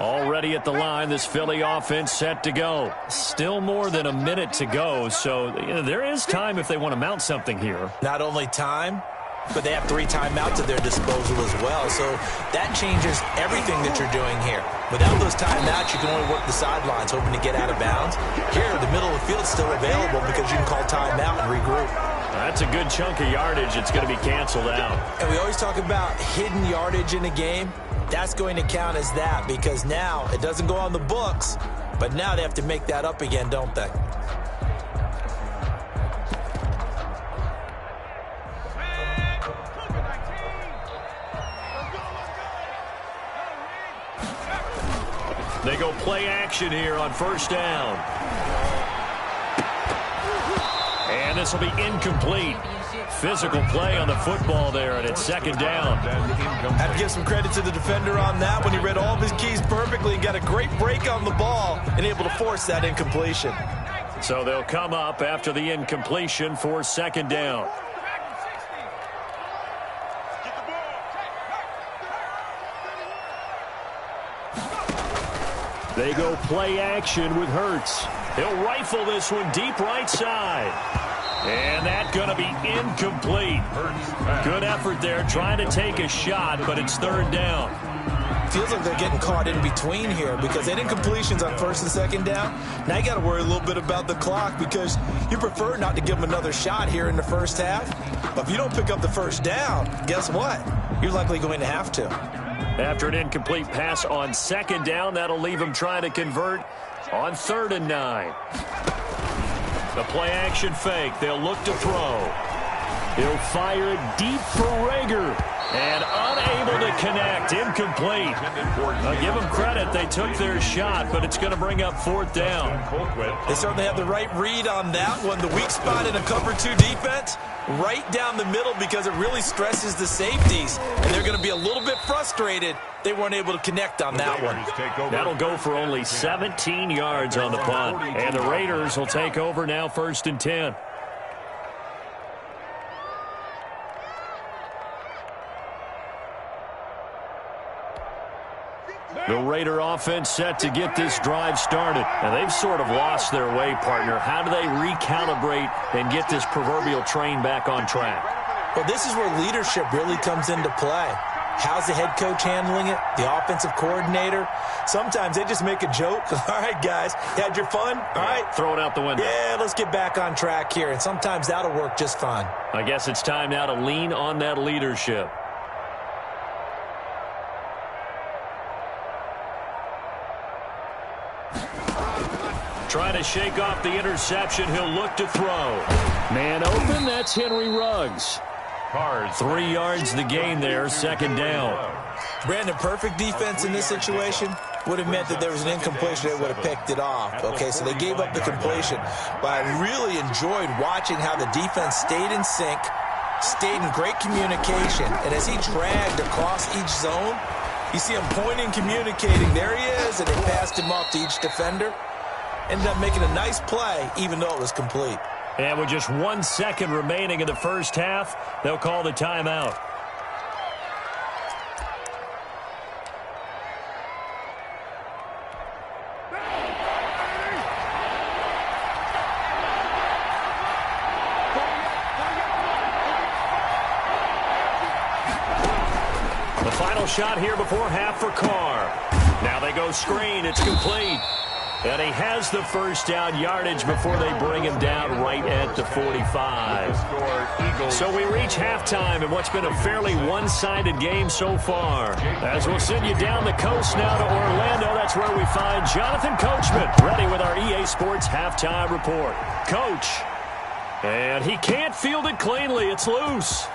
Already at the line, this Philly offense set to go. Still more than a minute to go, so there is time if they want to mount something here. Not only time, but they have 3 timeouts at their disposal as well, so that changes everything that you're doing here. Without those timeouts, you can only work the sidelines, hoping to get out of bounds. Here, the middle of the field is still available because you can call timeout and regroup. That's a good chunk of yardage. It's going to be canceled out. And we always talk about hidden yardage in a game. That's going to count as that because now it doesn't go on the books, but now they have to make that up again, don't they? They go play action here on first down. And this will be incomplete. Physical play on the football there, and it's second down. Have to give some credit to the defender on that when he read all of his keys perfectly and got a great break on the ball and able to force that incompletion. So they'll come up after the incompletion for second down. They go play action with Hurts. He'll rifle this one deep right side. And that's going to be incomplete. Good effort there trying to take a shot, but it's third down. Feels like they're getting caught in between here because they had incompletions on first and second down. Now you got to worry a little bit about the clock because you prefer not to give them another shot here in the first half. But if you don't pick up the first down, guess what? You're likely going to have to. After an incomplete pass on second down, that'll leave him trying to convert on 3rd and 9. The play-action fake. They'll look to throw. He'll fire it deep for Rager. And unable to connect. Incomplete. I'll give them credit. They took their shot, but it's going to bring up 4th down. They certainly have the right read on that one. The weak spot in a cover 2 defense, right down the middle because it really stresses the safeties. And they're going to be a little bit frustrated they weren't able to connect on that one. That'll go for only 17 yards on the punt. And the Raiders will take over now 1st and 10. The Raider offense set to get this drive started. And they've sort of lost their way, partner. How do they recalibrate and get this proverbial train back on track? Well, this is where leadership really comes into play. How's the head coach handling it? The offensive coordinator? Sometimes they just make a joke. All right, guys, you had your fun? All right. Throw it out the window. Yeah, let's get back on track here. And sometimes that'll work just fine. I guess it's time now to lean on that leadership. Trying to shake off the interception. He'll look to throw. Man open. That's Henry Ruggs. 3 yards the gain there. Second down. Brandon, perfect defense in this situation would have meant that there was an incompletion. They would have picked it off. Okay, so they gave up the completion. But I really enjoyed watching how the defense stayed in sync, stayed in great communication. And as he dragged across each zone, you see him pointing, communicating. There he is, and they passed him off to each defender. Ended up making a nice play, even though it was complete. And with just 1 second remaining in the first half, they'll call the timeout. The final shot here before half for Carr. Now they go screen. It's complete. And he has the first down yardage before they bring him down right at the 45. So we reach halftime in what's been a fairly one-sided game so far. As we'll send you down the coast now to Orlando, that's where we find Jonathan Coachman ready with our EA Sports Halftime Report. Coach, and he can't field it cleanly. It's loose.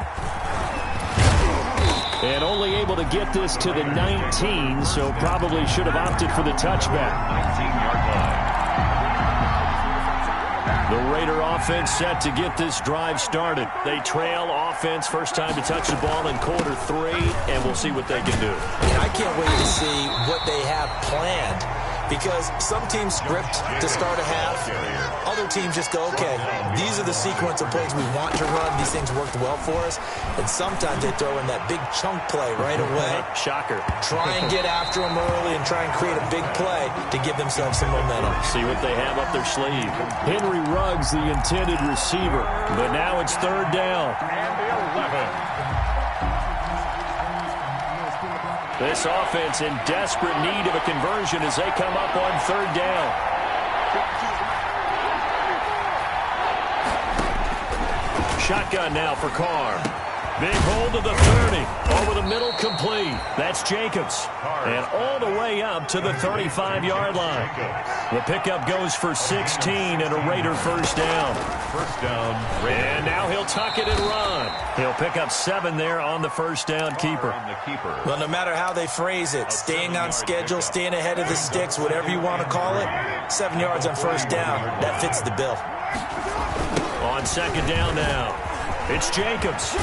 And only able to get this to the 19, so probably should have opted for the touchback. 19-yard line. The Raider offense set to get this drive started. They trail offense, first time to touch the ball in quarter 3, and we'll see what they can do. And I can't wait to see what they have planned because some teams script to start a half. Other teams just go, okay, these are the sequence of plays we want to run. These things worked well for us. And sometimes they throw in that big chunk play right away. Shocker. Try and get after them early and try and create a big play to give themselves some momentum. See what they have up their sleeve. Henry Ruggs, the intended receiver. But now it's third down. And the 11. This offense in desperate need of a conversion as they come up on third down. Shotgun now for Carr. Big hold to the 30. Over the middle, complete. That's Jacobs. And all the way up to the 35-yard line. The pickup goes for 16 and a Raider first down. First down. And now he'll tuck it and run. He'll pick up 7 there on the first down keeper. Well, no matter how they phrase it, staying on schedule, staying ahead of the sticks, whatever you want to call it, 7 yards on first down, that fits the bill. On second down now, it's Jacobs.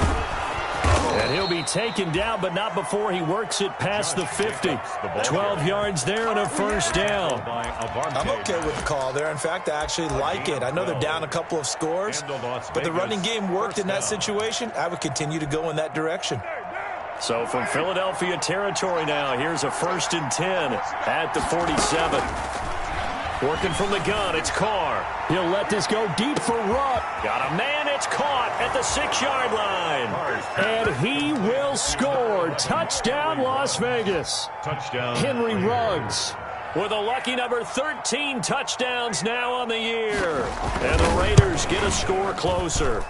And he'll be taken down, but not before he works it past the 50. 12 yards there and a first down. I'm okay with the call there. In fact, I actually like it. I know they're down a couple of scores, but the running game worked in that situation. I would continue to go in that direction. So from Philadelphia territory now, here's a 1st and 10 at the 47. Working from the gun, it's Carr. He'll let this go deep for Rupp. Got a man, it's caught at the 6-yard line. And he will score. Touchdown, Las Vegas. Touchdown. Henry Ruggs with a lucky number 13 touchdowns now on the year. And the Raiders get a score closer.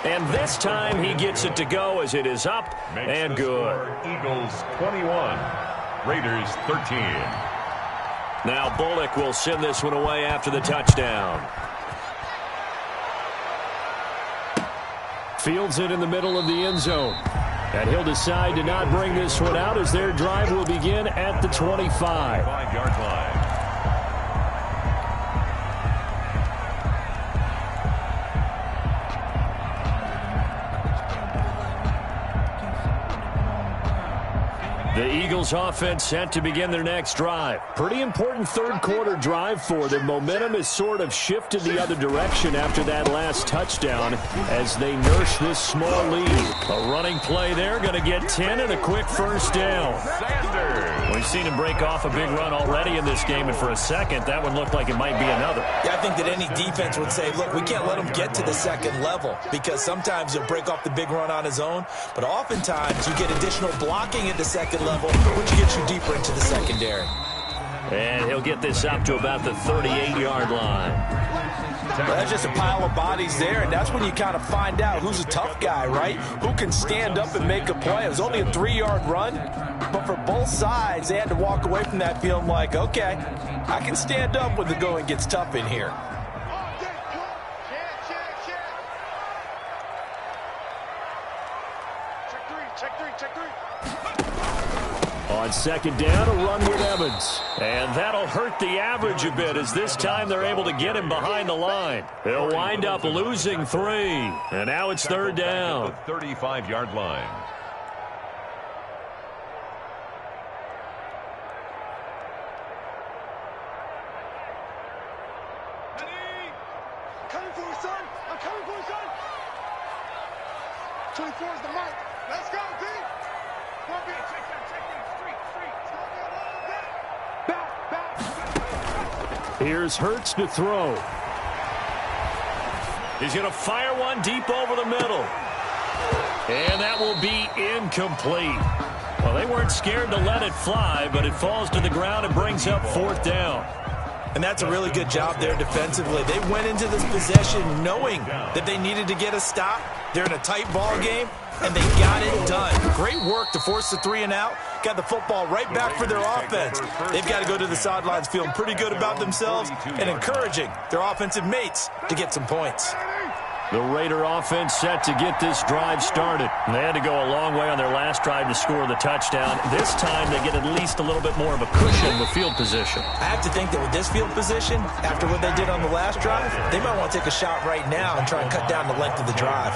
And this time he gets it to go as it is up and good. Eagles 21, Raiders 13. Now Bullock will send this one away after the touchdown. Fields it in the middle of the end zone. And he'll decide to not bring this one out as their drive will begin at the 25. 5-yard line. The Eagles offense set to begin their next drive. Pretty important third quarter drive for them. Momentum has sort of shifted the other direction after that last touchdown as they nurse this small lead. A running play there, going to get 10 and a quick first down. We've seen him break off a big run already in this game, and for a second, that one looked like it might be another. Yeah, I think that any defense would say, look, we can't let him get to the second level because sometimes he'll break off the big run on his own, but oftentimes you get additional blocking at the second level, which gets you deeper into the secondary. And he'll get this up to about the 38-yard line. Well, that's just a pile of bodies there, and that's when you kind of find out who's a tough guy, right? Who can stand up and make a play. It was only a 3-yard run, but for both sides, they had to walk away from that feeling like, okay, I can stand up when the going gets tough in here. On second down, a run with Evans. And that'll hurt the average a bit as this time they're able to get him behind the line. He'll wind up losing 3. And now it's third down. 35-yard line. I'm coming for you, son. I'm coming for you, son. 24 is the mark. Let's go, B. Come on, B. Check that. Here's Hurts to throw. He's going to fire one deep over the middle. And that will be incomplete. Well, they weren't scared to let it fly, but it falls to the ground and brings up fourth down. And that's a really good job there defensively. They went into this possession knowing that they needed to get a stop. They're in a tight ball game, and they got it done. Great work to force the 3 and out. Got the football right back for their offense. They've got to go to the sidelines feeling pretty good about themselves and encouraging their offensive mates to get some points. The Raider offense set to get this drive started. They had to go a long way on their last drive to score the touchdown. This time they get at least a little bit more of a cushion with field position. I have to think that with this field position, after what they did on the last drive, they might want to take a shot right now and try and cut down the length of the drive.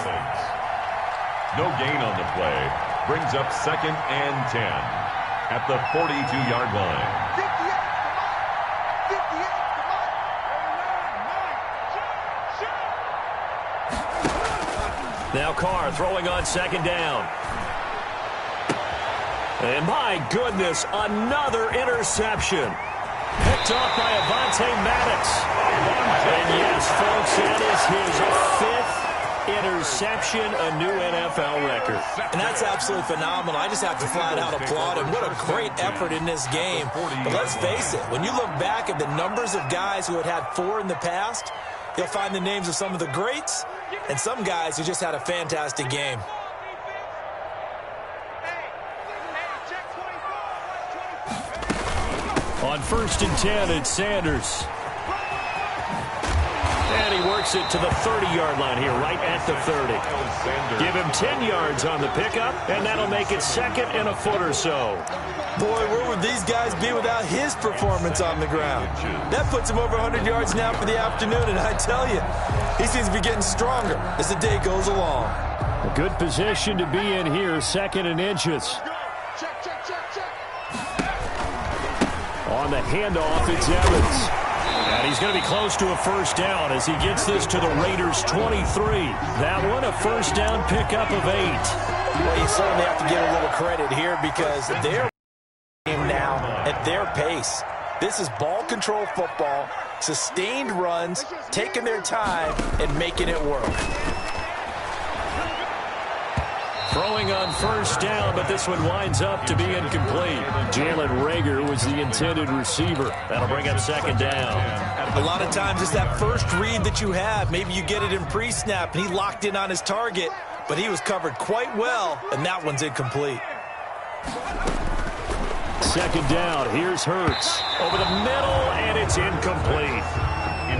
No gain on the play. Brings up 2nd and 10 at the 42-yard line. Now Carr throwing on second down. And my goodness, another interception. Picked off by Avonte Maddox. And yes, folks, that is his fifth interception, a new NFL record. And that's absolutely phenomenal. I just have to flat out applaud him. What a great effort in this game. But let's face it, when you look back at the numbers of guys who had 4 in the past, you'll find the names of some of the greats and some guys who just had a fantastic game. On 1st and 10, it's Sanders. And he works it to the 30-yard line here, right at the 30. Give him 10 yards on the pickup, and that'll make it 2nd and a foot or so. Boy, where would these guys be without his performance on the ground? That puts him over 100 yards now for the afternoon, and I tell you, he seems to be getting stronger as the day goes along. A good position to be in here, 2nd and inches. On the handoff, it's Evans. And he's going to be close to a first down as he gets this to the Raiders' 23. That one, a first down pickup of 8. Well, you certainly have to give a little credit here because they're now at their pace. This is ball control football, sustained runs, taking their time, and making it work. Throwing on first down, but this one winds up to be incomplete. Jalen Reagor was the intended receiver. That'll bring up 2nd down. A lot of times it's that first read that you have. Maybe you get it in pre-snap, and he locked in on his target, but he was covered quite well, and that one's incomplete. 2nd down. Here's Hurts. Over the middle, and it's incomplete.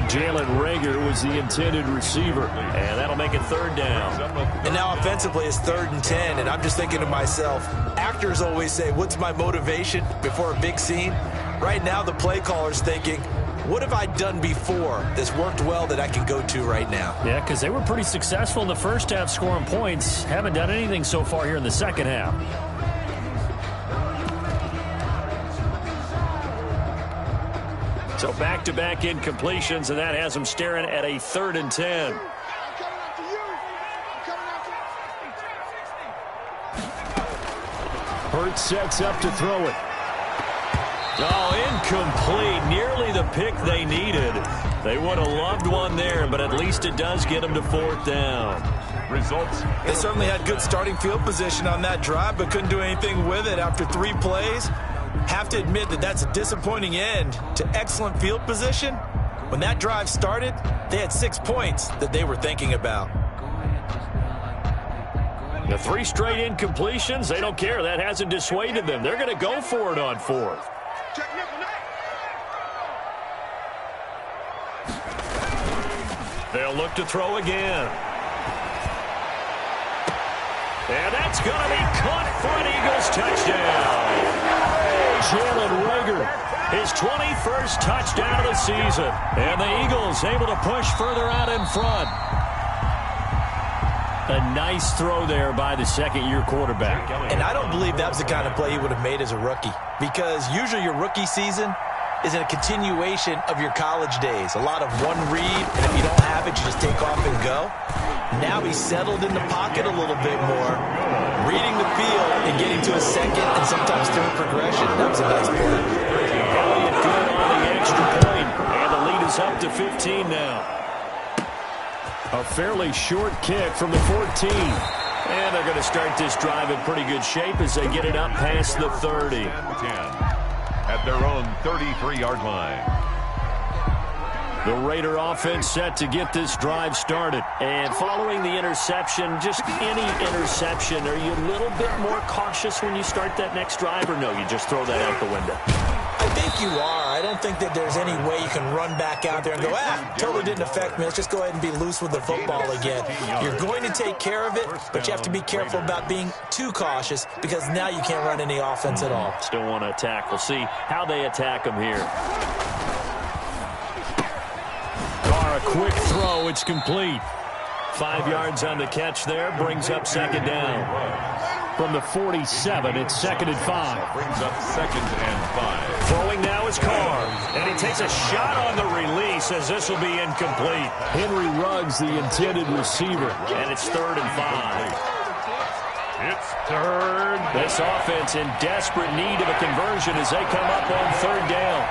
Jalen Reagor was the intended receiver, and that'll make it 3rd down. And now offensively it's 3rd and 10, and I'm just thinking to myself, actors always say, what's my motivation before a big scene? Right now the play caller's thinking, what have I done before that's worked well that I can go to right now? Yeah, because they were pretty successful in the first half scoring points. Haven't done anything so far here in the second half. So back-to-back incompletions, and that has them staring at a 3rd and 10. Hurts sets up to throw it. Oh, incomplete. Nearly the pick they needed. They would have loved one there, but at least it does get them to 4th down. Results. They certainly had good starting field position on that drive, but couldn't do anything with it after 3 plays. Have to admit that that's a disappointing end to excellent field position. When that drive started, they had 6 points that they were thinking about. The 3 straight incompletions, they don't care. That hasn't dissuaded them. They're going to go for it on 4th. They'll look to throw again. And that's going to be caught for an Eagles touchdown. Jalen Reagor, his 21st touchdown of the season. And the Eagles able to push further out in front. A nice throw there by the second-year quarterback. And I don't believe that was the kind of play he would have made as a rookie, because usually your rookie season is a continuation of your college days. A lot of one read, and if you don't have it, you just take off and go. Now he's settled in the pocket a little bit more, reading the field and getting to a second and sometimes third progression. That was a nice play. Elliott good on the extra point, and the lead is up to 15 now. A fairly short kick from the 14. And they're going to start this drive in pretty good shape as they get it up past the 30. 10 at their own 33-yard line. The Raider offense set to get this drive started. And following the interception, just any interception, are you a little bit more cautious when you start that next drive, or no, you just throw that out the window? I think you are. I don't think that there's any way you can run back out there and go, totally didn't affect me. Let's just go ahead and be loose with the football again. You're going to take care of it, but you have to be careful about being too cautious because now you can't run any offense at all. Still want to attack. We'll see how they attack them here. Carr, a quick throw. It's complete. 5 yards on the catch there. Brings up 2nd down. from the 47. It's 2nd and 5. Brings up 2nd and 5. Throwing now is Carr. And he takes a shot on the release as this will be incomplete. Henry Ruggs, the intended receiver. And it's 3rd and 5. It's 3rd. This offense in desperate need of a conversion as they come up on 3rd down.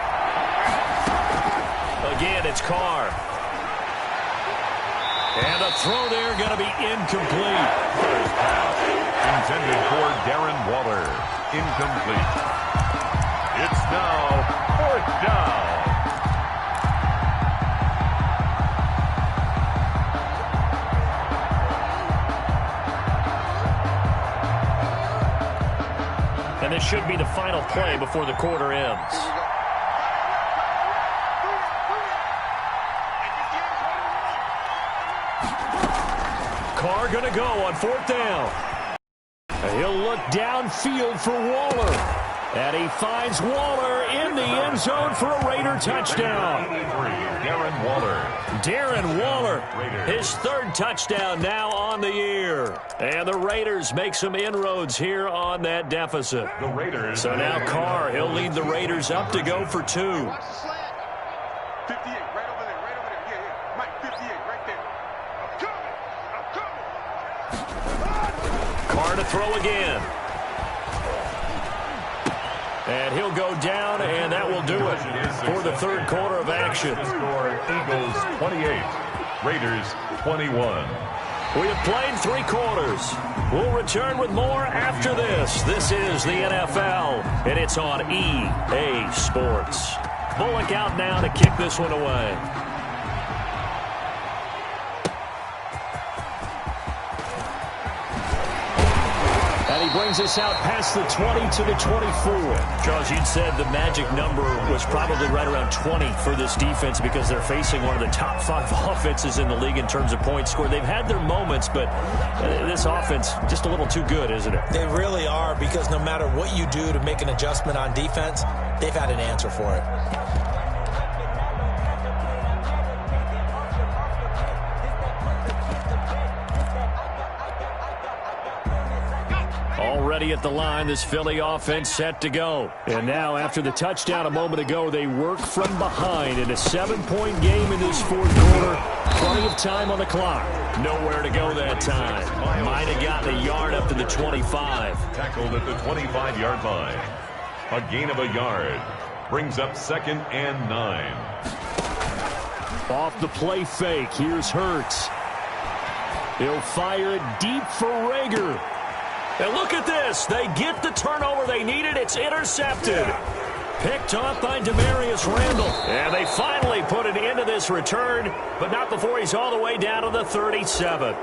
Again, it's Carr. And a throw there going to be incomplete. First pass intended for Darren Waller. Incomplete. It's now 4th down. And this should be the final play before the quarter ends. Carr going to go on 4th down. He'll look downfield for Waller. And he finds Waller in the end zone for a Raider touchdown. Darren Waller. Darren Waller, his 3rd touchdown now on the year. And the Raiders make some inroads here on that deficit. The Raiders. So now Carr, he'll lead the Raiders up to go for 2. 58, right over there, Yeah. Mike, 58, right there. I'm coming. Carr to throw again. And he'll go down, and that will do it for the 3rd quarter of action. Score Eagles 28, Raiders 21. We have played 3 quarters. We'll return with more after this. This is the NFL, and it's on EA Sports. Bullock out now to kick this one away. And he brings us out past the 20 to the 24. Charles, you'd said the magic number was probably right around 20 for this defense because they're facing one of the top 5 offenses in the league in terms of points scored. They've had their moments, but this offense just a little too good, isn't it? They really are, because no matter what you do to make an adjustment on defense, they've had an answer for it. Already at the line, this Philly offense set to go. And now, after the touchdown a moment ago, they work from behind in a 7-point game in this 4th quarter. Plenty of time on the clock. Nowhere to go that time. Might have gotten a yard up to the 25. Tackled at the 25-yard line. A gain of a yard. Brings up 2nd and 9. Off the play fake, here's Hurts. He'll fire it deep for Rager. And look at this. They get the turnover they needed. It's intercepted. Picked off by Demarius Randall. And they finally put an end to this return, but not before he's all the way down to the 37.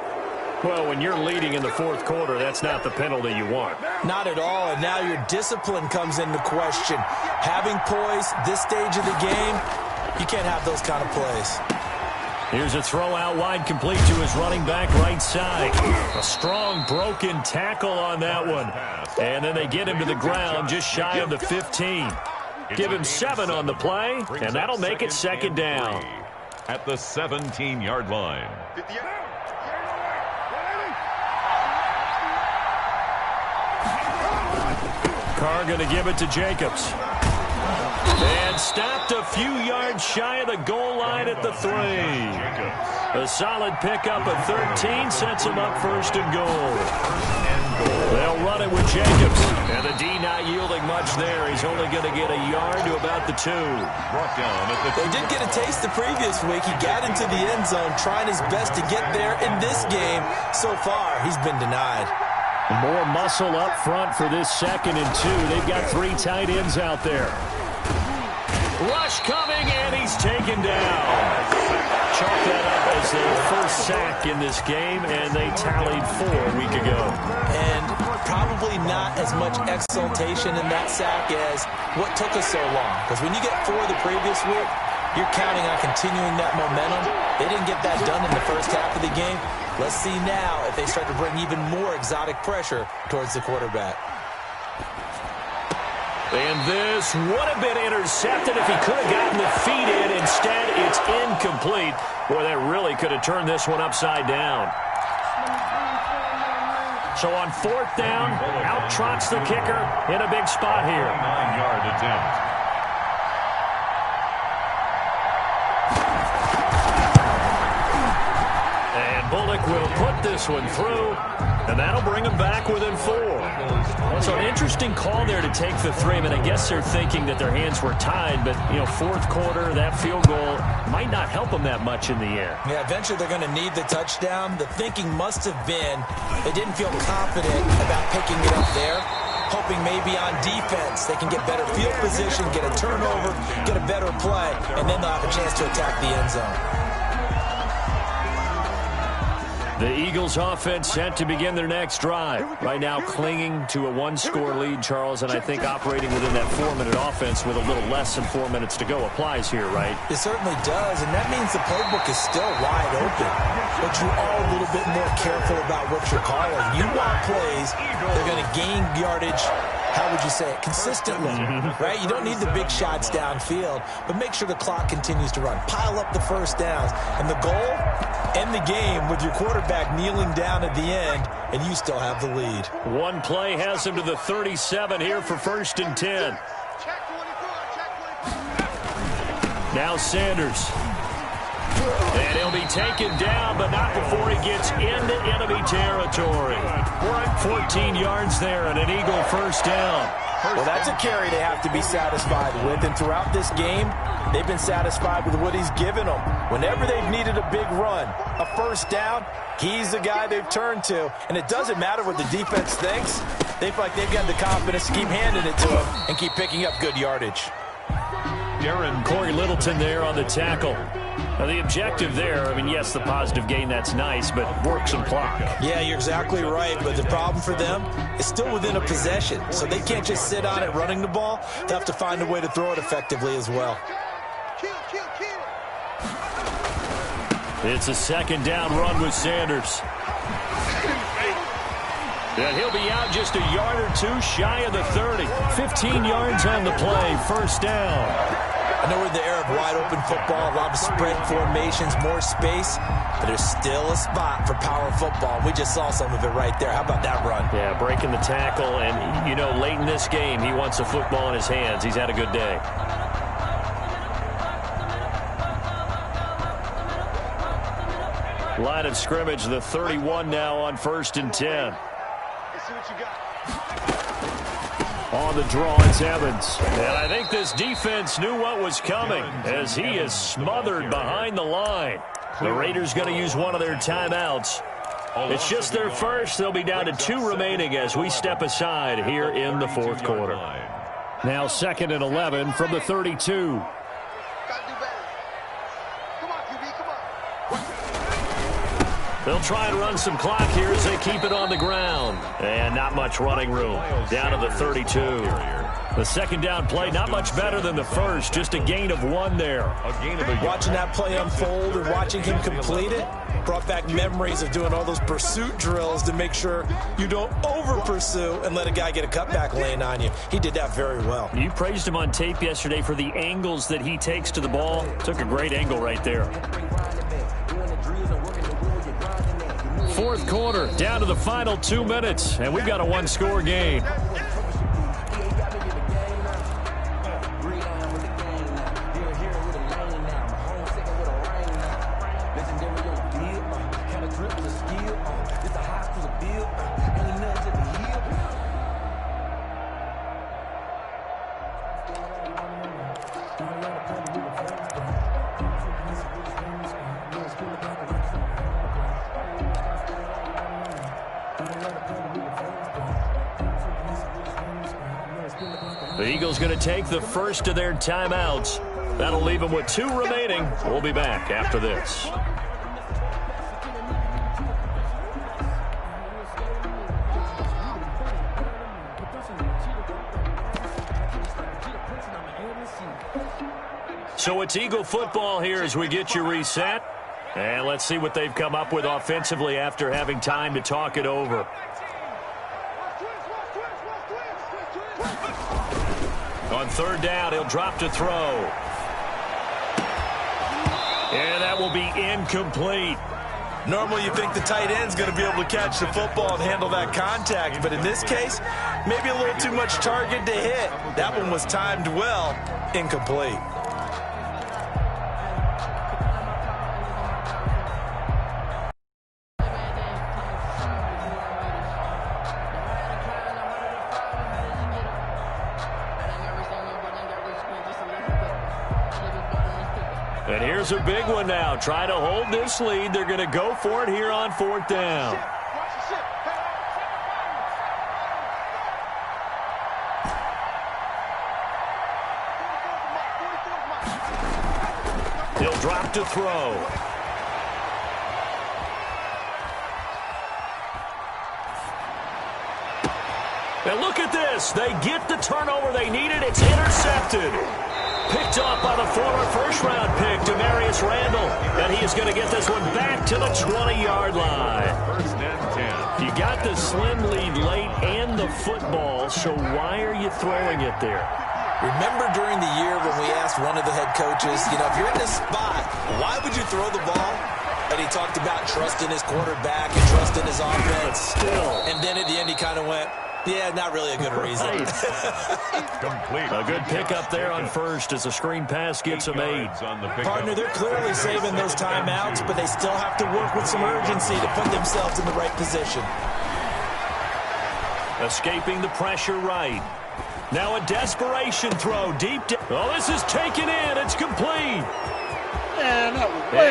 Well, when you're leading in the 4th quarter, that's not the penalty you want. Not at all, and now your discipline comes into question. Having poise this stage of the game, you can't have those kind of plays. Here's a throw out wide, complete to his running back right side. A strong broken tackle on that one. And then they get him to the ground just shy of the 15. Give him 7 on the play, and that'll make it 2nd down. At the 17-yard line. Carr going to give it to Jacobs. And stopped a few yards shy of the goal line at the 3. A solid pickup of 13 sets him up 1st and goal. They'll run it with Jacobs. And the D not yielding much there. He's only going to get a yard to about the 2. Brought down at the 2. They did get a taste the previous week. He got into the end zone trying his best to get there. In this game, so far, he's been denied. More muscle up front for this 2nd and 2. They've got 3 tight ends out there. Rush coming, and he's taken down. Chalk that up as their first sack in this game, and they tallied 4 a week ago. And probably not as much exultation in that sack as what took us so long. Because when you get 4 the previous week, you're counting on continuing that momentum. They didn't get that done in the first half of the game. Let's see now if they start to bring even more exotic pressure towards the quarterback. And this would have been intercepted if he could have gotten the feet in. Instead, it's incomplete. Boy, that really could have turned this one upside down. So on 4th down, out trots the kicker in a big spot here. 9-yard attempt. And Bullock will put this one through, and that'll bring him back within 4. Well, so an interesting call there to take the 3. I mean, I guess they're thinking that their hands were tied, but, 4th quarter, that field goal might not help them that much in the air. Yeah, eventually they're going to need the touchdown. The thinking must have been they didn't feel confident about picking it up there, hoping maybe on defense they can get better field position, get a turnover, get a better play, and then they'll have a chance to attack the end zone. The Eagles offense set to begin their next drive. Right now clinging to a 1-score lead, Charles, and I think operating within that 4-minute offense with a little less than 4 minutes to go applies here, right? It certainly does, and that means the playbook is still wide open. But you are a little bit more careful about what you're calling. You want plays, they're going to gain yardage, how would you say it, consistently, right? You don't need the big shots downfield, but make sure the clock continues to run. Pile up the first downs, and the goal, end the game with your quarterback kneeling down at the end, and you still have the lead. One play has him to the 37 here for 1st and 10. Now Sanders. And he'll be taken down, but not before he gets into enemy territory. 14 yards there and an Eagle first down. Well, that's a carry they have to be satisfied with, and throughout this game, they've been satisfied with what he's given them. Whenever they've needed a big run, a first down, he's the guy they've turned to. And it doesn't matter what the defense thinks. They feel like they've got the confidence to keep handing it to him and keep picking up good yardage. Corey Littleton there on the tackle. Now, the objective there, I mean, yes, the positive gain, that's nice, but work some clock. Yeah, you're exactly right, but the problem for them is still within a possession, so they can't just sit on it running the ball. They have to find a way to throw it effectively as well. It's a 2nd down run with Sanders. And he'll be out just a yard or 2 shy of the 30. 15 yards on the play, first down. I know we're in the era of wide-open football, a lot of spread formations, more space, but there's still a spot for power football. We just saw some of it right there. How about that run? Yeah, breaking the tackle, and, late in this game, he wants the football in his hands. He's had a good day. Line of scrimmage, the 31 now on 1st and 10. Let's see what you got. On the draw, it's Evans. And I think this defense knew what was coming as he is smothered behind the line. The Raiders going to use one of their timeouts. It's just their first. They'll be down to 2 remaining as we step aside here in the 4th quarter. Now 2nd and 11 from the 32. Gotta do better. Come on, QB, come on. They'll try and run some clock here as they keep it on the ground. And not much running room. Down to the 32. The 2nd down play, not much better than the first. Just a gain of 1 there. Watching that play unfold and watching him complete it brought back memories of doing all those pursuit drills to make sure you don't over-pursue and let a guy get a cutback lane on you. He did that very well. You praised him on tape yesterday for the angles that he takes to the ball. Took a great angle right there. 4th quarter, down to the final 2 minutes, and we've got a 1-score game. The Eagles going to take the first of their timeouts. That'll leave them with 2 remaining. We'll be back after this. So it's Eagle football here as we get you reset. And let's see what they've come up with offensively after having time to talk it over. On 3rd down, he'll drop to throw. And that will be incomplete. Normally you think the tight end's going to be able to catch the football and handle that contact, but in this case, maybe a little too much target to hit. That one was timed well, incomplete. And here's a big one now. Try to hold this lead. They're going to go for it here on 4th down. He'll drop to throw. And look at this. They get the turnover they needed. It's intercepted. Picked off by the former first-round pick, Demarius Randall. And he is going to get this one back to the 20-yard line. 1st and 10. You got the slim lead late and the football, so why are you throwing it there? Remember during the year when we asked one of the head coaches, if you're in this spot, why would you throw the ball? And he talked about trusting his quarterback and trusting his offense. Still. And then at the end he kind of went, yeah, not really a good reason. Complete. A good pickup there on first as the screen pass gets them 8. Partner, they're clearly saving those timeouts, but they still have to work with some urgency to put themselves in the right position. Escaping the pressure right. Now a desperation throw deep down. Oh, this is taken in. It's complete. And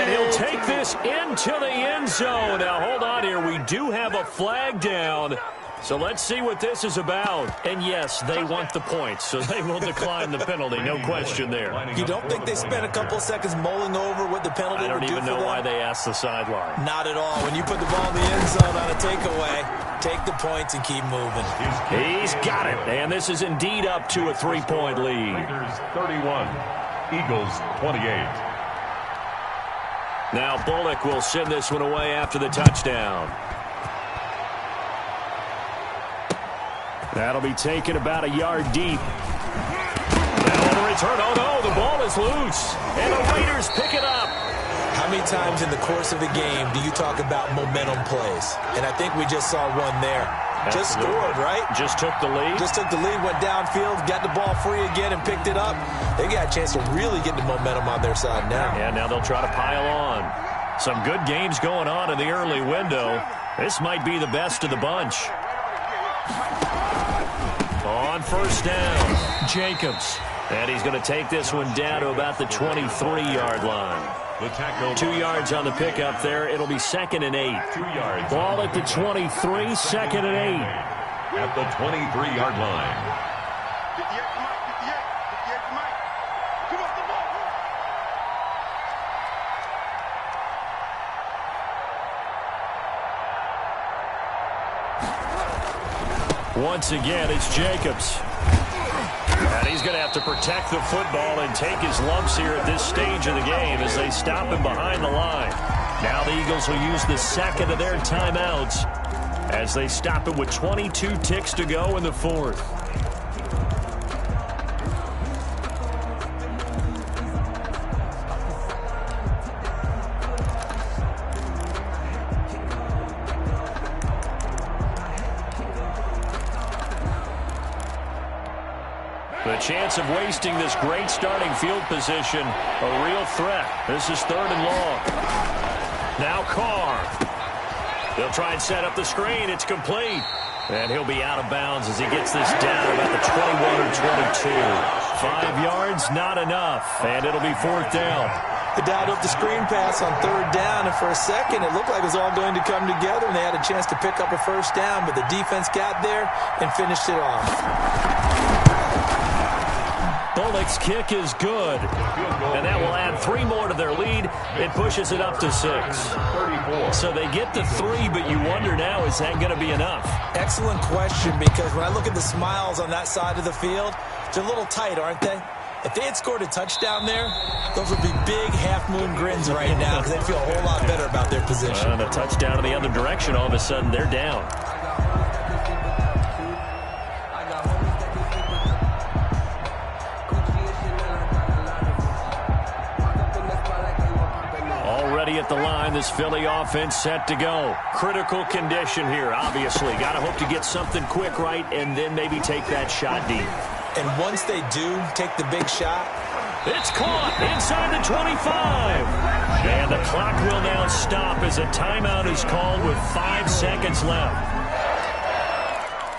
he'll take this into the end zone. Now, hold on here. We do have a flag down. So let's see what this is about. And, yes, they want the points, so they will decline the penalty. No question there. You don't think they spent a couple seconds mulling over what the penalty would do for them? I don't even know why they asked the sideline. Not at all. When you put the ball in the end zone on a takeaway, take the points and keep moving. He's got it. And this is indeed up to a 3-point lead. Raiders 31, Eagles 28. Now Bullock will send this one away after the touchdown. That'll be taken about a yard deep. Now on the return. Oh, no, the ball is loose. And the Raiders pick it up. How many times in the course of a game do you talk about momentum plays? And I think we just saw one there. Just scored, right? Just took the lead. Just took the lead, went downfield, got the ball free again and picked it up. They got a chance to really get the momentum on their side now. Yeah, now they'll try to pile on. Some good games going on in the early window. This might be the best of the bunch. On first down, Jacobs. And he's going to take this one down to about the 23-yard line. The tackle. 2 yards on the pickup there. It'll be 2nd and 8. 2 yards. Ball at the 23, 2nd and 8. At the 23-yard line. 58 to Mike. Come on, the ball. Once again, it's Jacobs. And he's going to have to protect the football and take his lumps here at this stage of the game as they stop him behind the line. Now the Eagles will use the second of their timeouts as they stop him with 22 ticks to go in the 4th. The chance of wasting this great starting field position, a real threat. This is 3rd and long. Now Carr. They'll try and set up the screen. It's complete. And he'll be out of bounds as he gets this down about the 21 or 22. 5 yards, not enough. And it'll be 4th down. They dialed up the screen pass on 3rd down, and for a second it looked like it was all going to come together, and they had a chance to pick up a first down, but the defense got there and finished it off. Bullock's kick is good, and that will add 3 more to their lead. It pushes it up to 6. 34. So they get to 3, but you wonder now, is that going to be enough? Excellent question, because when I look at the smiles on that side of the field, they're a little tight, aren't they? If they had scored a touchdown there, those would be big half-moon grins right now because they'd feel a whole lot better about their position. And a touchdown in the other direction, all of a sudden they're down. Already at the the line. This Philly offense set to go. Critical condition here, obviously. Got to hope to get something quick right and then maybe take that shot deep. And once they do take the big shot, it's caught inside the 25. And the clock will now stop as a timeout is called with 5 seconds left.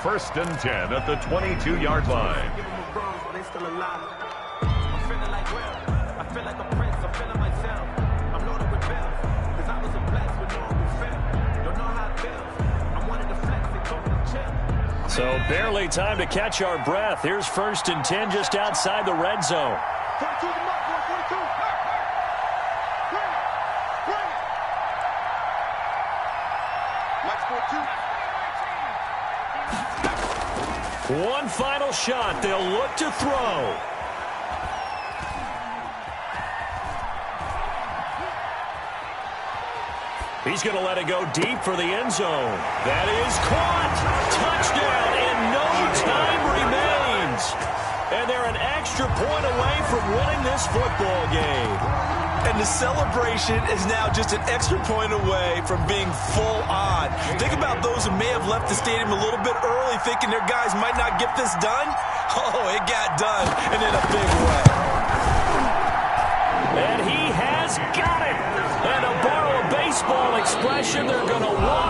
1st and 10 at the 22-yard line. So barely time to catch our breath. Here's 1st and 10 just outside the red zone. 42 the mark, 42. Max 42. One final shot. They'll look to throw. He's going to let it go deep for the end zone. That is caught. Touchdown, and no time remains. And they're an extra point away from winning this football game. and the celebration is now just an extra point away from being full on. Think about those who may have left the stadium a little bit early thinking their guys might not get this done. Oh, it got done, and in a big way. And he has got it. And to borrow a baseball expression, they're going to walk